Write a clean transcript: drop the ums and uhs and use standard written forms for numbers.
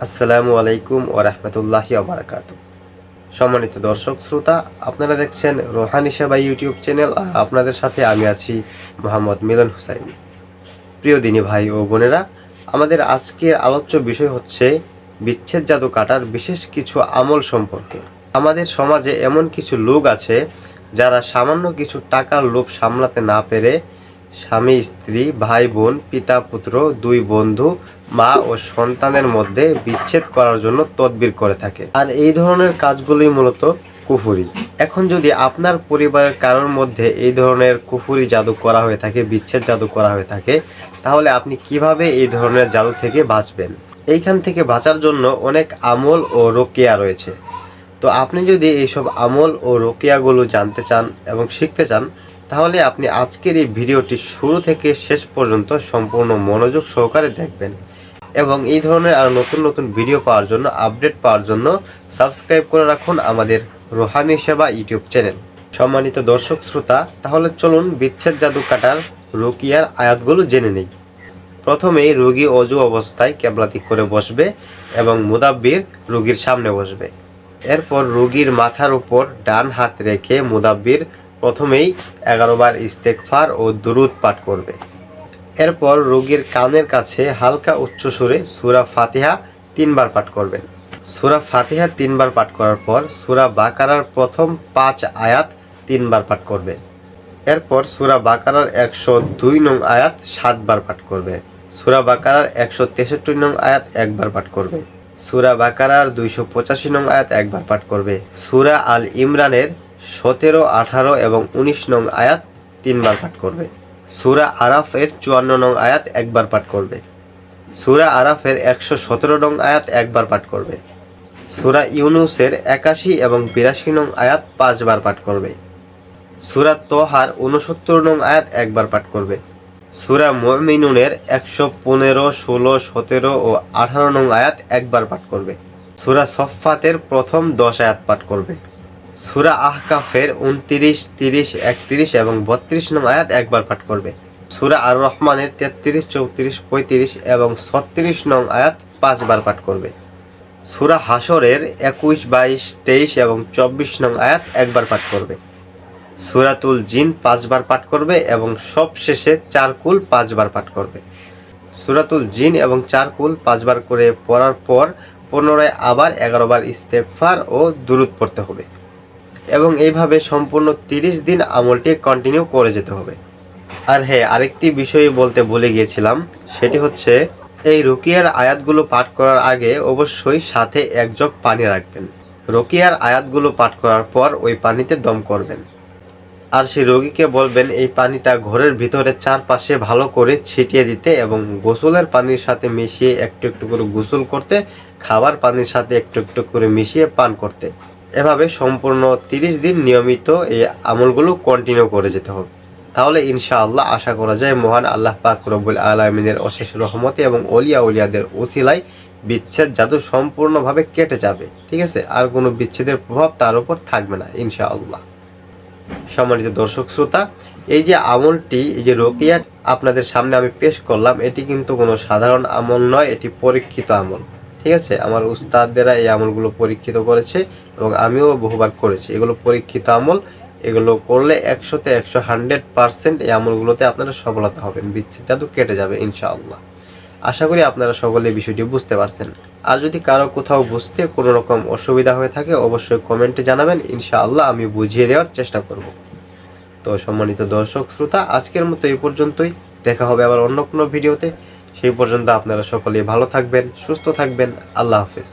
আসসালামু আলাইকুম ওয়া রাহমাতুল্লাহি ওয়া বারাকাতুহু। সম্মানিত দর্শক শ্রোতা, আপনারা দেখছেন রোহানি সেবা ইউটিউব চ্যানেল, আর আপনাদের সাথে আমি আছি মোহাম্মদ মিলন হুসাইন। প্রিয় দিনী ভাই ও বোনেরা, আমাদের আজকের আলোচ্য বিষয় হচ্ছে বিচ্ছেদ জাদু কাটার বিশেষ কিছু আমল সম্পর্কে। আমাদের সমাজে এমন কিছু লোক আছে যারা সামান্য কিছু টাকার লোভ সামলাতে না পেরে স্বামী স্ত্রী, ভাই বোন, পিতা পুত্র, দুই বন্ধু, মা ও সন্তানের মধ্যে বিচ্ছেদ করার জন্য তদবির করে থাকে। আর এই ধরনের কাজগুলোই মূলত কুফুরি। এখন যদি আপনার পরিবারের কারোর মধ্যে এই ধরনের কুফুরি জাদু করা হয়ে থাকে, বিচ্ছেদ জাদু করা হয়ে থাকে, তাহলে আপনি কিভাবে এই ধরনের জাদু থেকে বাঁচবেন? এইখান থেকে বাঁচার জন্য অনেক আমল ও রোকেয়া রয়েছে। তো আপনি যদি এইসব আমল ও রোকেয়াগুলো জানতে চান এবং শিখতে চান, তাহলে আপনি আজকের এই ভিডিওটি শুরু থেকে শেষ পর্যন্ত সম্পূর্ণ মনোযোগ সহকারে দেখবেন। এবং এই ধরনের আরও নতুন নতুন ভিডিও পাওয়ার জন্য, আপডেট পাওয়ার জন্য সাবস্ক্রাইব করে রাখুন আমাদের রোহানি সেবা ইউটিউব চ্যানেল। সম্মানিত দর্শক শ্রোতা, তাহলে চলুন বিচ্ছেদ জাদু কাটার রুকিয়ার আয়াতগুলো জেনে নেই। প্রথমেই রোগী অজু অবস্থায় কেবলা দিক করে বসবে এবং মুদাব্বির রোগীর সামনে বসবে। এরপর রোগীর মাথার উপর ডান হাত রেখে মুদাব্বির প্রথমেই 11 বার ইস্তেগফার ও দুরূদ পাঠ করবে। এরপর রোগীর কানের কাছে হালকা উচ্চ সুরে সূরা ফাতিহা 3 বার পাঠ করবেন। সূরা ফাতিহা 3 বার পাঠ করার পর সূরা বাকারার প্রথম 5 আয়াত 3 বার পাঠ করবে। এরপর সূরা বাকারার 102 নং আয়াত 7 বার পাঠ করবে। সূরা বাকারার 163 নং আয়াত 1 বার পাঠ করবে। সূরা বাকারার 285 নং আয়াত 1 বার পাঠ করবে। সূরা আল ইমরানের 17, 18 এবং 19 নং আয়াত 3 বার পাঠ করবে। সূরা আরাফের 54 নং আয়াত 1 বার পাঠ করবে। সূরা আরাফের 117 নং আয়াত 1 বার পাঠ করবে। সূরা ইউনুসের 81 এবং 82 নং আয়াত 5 বার পাঠ করবে। সূরা তোহার 69 নং আয়াত 1 বার পাঠ করবে। সূরা মুমিনুনের 115, 16, 17 ও 18 নং আয়াত 1 বার পাঠ করবে। সূরা সফফাতের প্রথম 10 আয়াত পাঠ করবে। সূরা আহকাফের 29, 30, 31 এবং 32 নং আয়াত 1 বার পাঠ করবে। সূরা আর রহমানের 33, 34, 35 এবং 36 নং আয়াত 5 বার পাঠ করবে। সূরা হাশরের 21, 22, 23 এবং 24 নং আয়াত 1 বার পাঠ করবে। সূরাতুল জিন 5 বার পাঠ করবে এবং সবশেষে 4 কুল 5 বার পাঠ করবে। সূরাতুল জিন এবং 4 কুল 5 বার করে পড়ার পর পুনরায় আবার 11 বার ইস্তেগফার ও দুরূদ পড়তে হবে এবং এইভাবে সম্পূর্ণ 30 দিন আমলটি কন্টিনিউ করে যেতে হবে। আর হ্যাঁ, আরেকটি বিষয় বলতে ভুলে গিয়েছিলাম, সেটি হচ্ছে এই রুকিয়ার আয়াতগুলো পাঠ করার আগে অবশ্যই সাথে 1 জগ পানি রাখবেন। রুকিয়ার আয়াতগুলো পাঠ করার পর ওই পানিতে দম করবেন, আর সেই রোগীকে বলবেন এই পানিটা ঘরের ভিতরে চারপাশে ভালো করে ছিটিয়ে দিতে এবং গোসলের পানির সাথে মিশিয়ে একটু একটু করে গোসল করতে, খাবার পানির সাথে একটু একটু করে মিশিয়ে পান করতে। এভাবে সম্পূর্ণ 30 দিন নিয়মিত এই আমলগুলো কন্টিনিউ করে যেতে হবে। তাহলে ইনশাআল্লাহ আশা করা যায় মহান আল্লাহ পাক রব্বুল আলামিনের অশেষ রহমতে এবং উলিয়াদের ওসিলায় বিচ্ছেদ জাদু সম্পূর্ণভাবে কেটে যাবে। ঠিক আছে, আর কোনো বিচ্ছেদের প্রভাব তার উপর থাকবে না ইনশাআল্লাহ। সম্মানিত দর্শক শ্রোতা, এই যে আমলটি, এই যে রোকিয়া আপনাদের সামনে আমি পেশ করলাম, এটি কিন্তু কোনো সাধারণ আমল নয়, এটি পরীক্ষিত আমল। ঠিক আছে, আমার উস্তাদদেরা এই আমলগুলো পরীক্ষিত করেছে এবং আমিও বহুবার করেছি। এগুলো পরীক্ষিত আমল, এগুলো করলে 100তে 100% এই আমলগুলোতে আপনারা সফলতা হবেন, বিচ্ছেদ জাদু কেটে যাবে ইনশাআল্লাহ। আশা করি আপনারা সকলে বিষয়টি বুঝতে পারছেন। আর যদি কারো কোথাও বুঝতে কোনো রকম অসুবিধা হয়ে থাকে অবশ্যই কমেন্টে জানাবেন, ইনশাআল্লাহ আমি বুঝিয়ে দেওয়ার চেষ্টা করব। তো সম্মানিত দর্শক শ্রোতা, আজকের মতো এই পর্যন্তই। দেখা হবে আবার অন্য কোনো ভিডিওতে। সেই পর্যন্ত আপনারা সকলেই ভালো থাকবেন, সুস্থ থাকবেন। আল্লাহ হাফেজ।